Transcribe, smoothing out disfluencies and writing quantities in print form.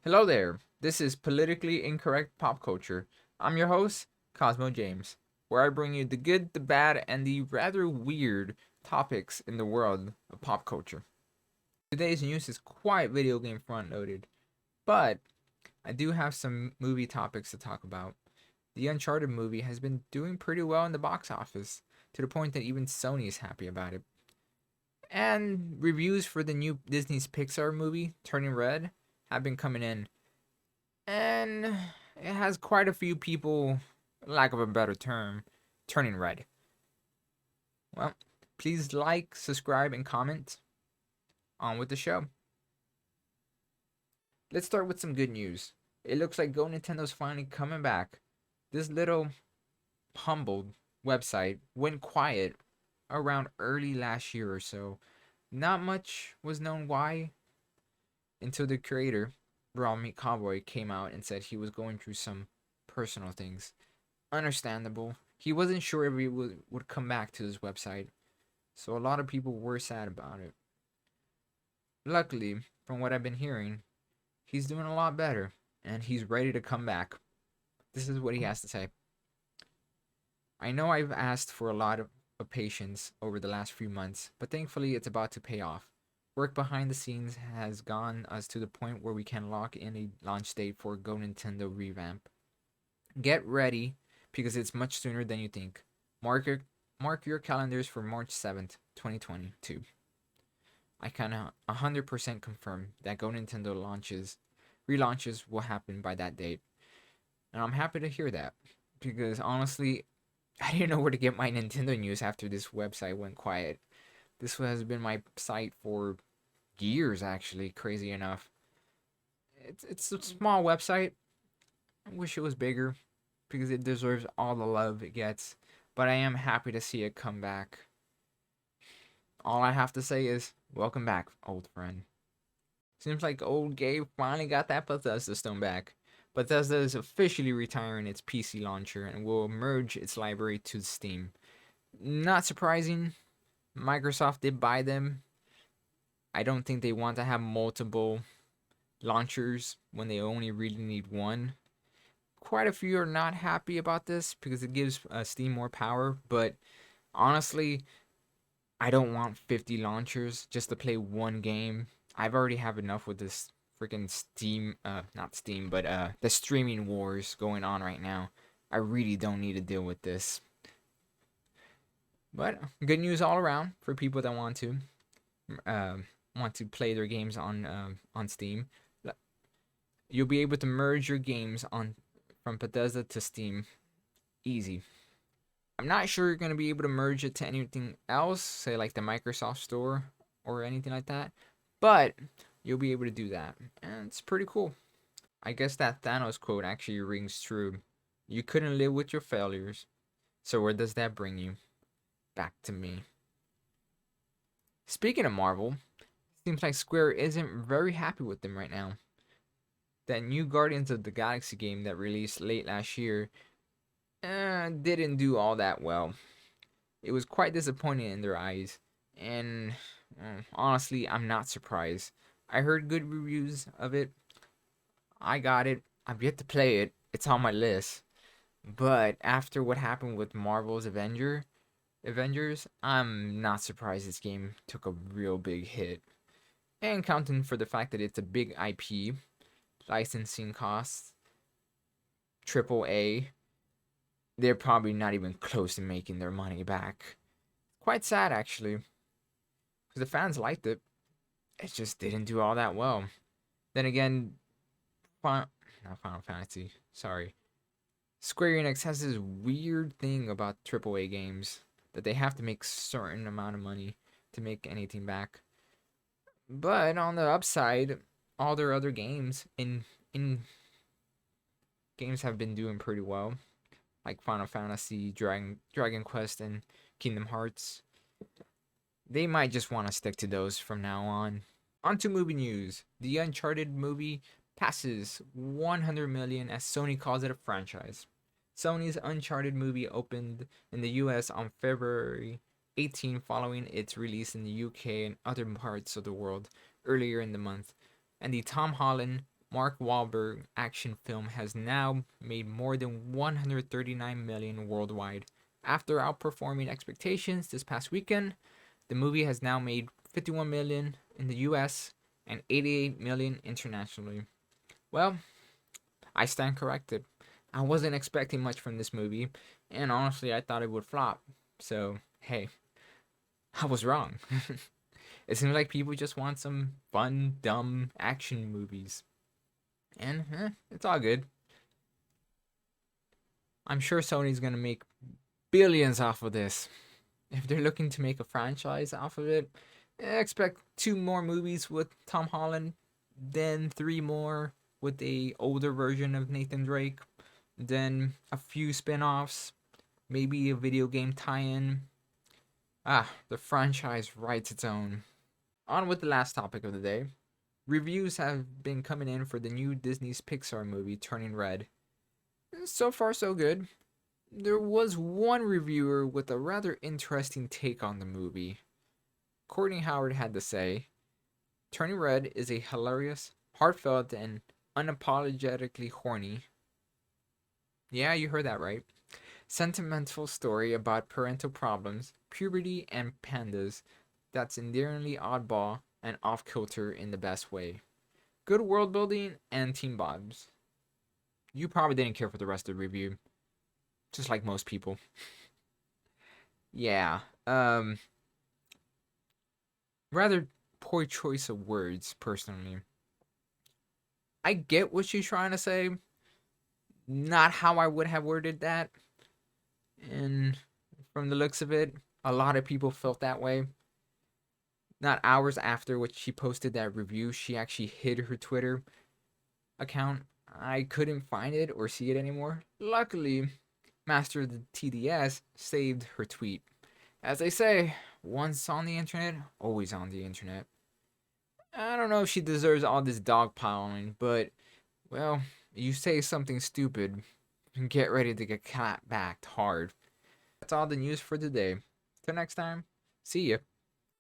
Hello there. This is Politically Incorrect Pop Culture. I'm your host, Cosmo James, where I bring you the good, the bad, and the rather weird topics in the world of pop culture. Today's news is quite video game front loaded, but I do have some movie topics to talk about. The Uncharted movie has been doing pretty well in the box office, to the point that even Sony is happy about it. And reviews for the new Disney's Pixar movie, Turning Red, have been coming in, and it has quite a few people, lack of a better term, turning red. Well, please like, subscribe, and comment. On with the show. Let's start with some good news. It looks like Go Nintendo's finally coming back. This little humbled website went quiet around early last year or so. Not much was known why until the creator, Raw Meat Cowboy, came out and said he was going through some personal things. Understandable. He wasn't sure if he would come back to his website, so a lot of people were sad about it. Luckily, from what I've been hearing, he's doing a lot better, and he's ready to come back. This is what he has to say. I know I've asked for a lot of patience over the last few months, but thankfully it's about to pay off. Work behind the scenes has gone us to the point where we can lock in a launch date for Go Nintendo revamp. Get ready because it's much sooner than you think. Mark your calendars for March 7th, 2022. I can 100% confirm that Go Nintendo relaunches will happen by that date. And I'm happy to hear that because honestly, I didn't know where to get my Nintendo news after this website went quiet. This has been my site for years actually, crazy enough. It's a small website. I wish it was bigger because it deserves all the love it gets. But I am happy to see it come back. All I have to say is, welcome back, old friend. Seems like old Gabe finally got that Bethesda stone back. Bethesda is officially retiring its PC launcher and will merge its library to Steam. Not surprising, Microsoft did buy them. I don't think they want to have multiple launchers when they only really need one. Quite a few are not happy about this because it gives Steam more power, but honestly, I don't want 50 launchers just to play one game. I've already have enough with this freaking Steam, not Steam, but the streaming wars going on right now. I really don't need to deal with this. But good news all around for people that uh, want to play their games on Steam. You'll be able to merge your games on from Bethesda to Steam easy. I'm not sure you're going to be able to merge it to anything else, say like the Microsoft Store or anything like that, but you'll be able to do that, and it's pretty cool. I guess that Thanos quote actually rings true. You couldn't live with your failures, so where does that bring you? Back to me. Speaking of Marvel, seems like Square isn't very happy with them right now. That new Guardians of the Galaxy game that released late last year didn't do all that well. It was quite disappointing in their eyes, and honestly, I'm not surprised. I heard good reviews of it. I got it. I've yet to play it. It's on my list. But after what happened with Marvel's Avengers, I'm not surprised this game took a real big hit. And counting for the fact that it's a big IP, licensing costs, triple A, they're probably not even close to making their money back. Quite sad actually, because the fans liked it. It just didn't do all that well. Then again, not Final Fantasy. Sorry, Square Enix has this weird thing about AAA games that they have to make certain amount of money to make anything back. But on the upside, all their other games in games have been doing pretty well, like Final Fantasy, Dragon Quest, and Kingdom Hearts. They might just want to stick to those from now on. On to movie news. The Uncharted movie passes 100 million as Sony calls it a franchise. Sony's Uncharted movie opened in the US on February 18 following its release in the UK and other parts of the world earlier in the month. And the Tom Holland Mark Wahlberg action film has now made more than 139 million worldwide. After outperforming expectations this past weekend, the movie has now made 51 million in the US and 88 million internationally. Well, I stand corrected. I wasn't expecting much from this movie, and honestly, I thought it would flop. So, hey, I was wrong. It seems like people just want some fun, dumb action movies. And it's all good. I'm sure Sony's gonna make billions off of this. If they're looking to make a franchise off of it, expect 2 more movies with Tom Holland, then 3 more with a older version of Nathan Drake, then a few spin-offs, maybe a video game tie-in. The franchise writes its own. On with the last topic of the day. Reviews have been coming in for the new Disney's Pixar movie Turning Red. So far, so good. There was one reviewer with a rather interesting take on the movie. Courtney Howard had to say, Turning Red is a hilarious, heartfelt, and unapologetically horny. Yeah, you heard that right. Sentimental story about parental problems, puberty, and pandas that's endearingly oddball and off kilter in the best way. Good world building and team vibes. You probably didn't care for the rest of the review, just like most people. Yeah, rather poor choice of words, personally. I get what she's trying to say, not how I would have worded that. And from the looks of it, a lot of people felt that way. Not hours after what she posted that review, she actually hid her Twitter account. I couldn't find it or see it anymore. Luckily, Master of the TDS saved her tweet. As they say, once on the internet, always on the internet. I don't know if she deserves all this dogpiling, but, well, you say something stupid, get ready to get clapped back hard. That's all the news for today. Till next time, see ya.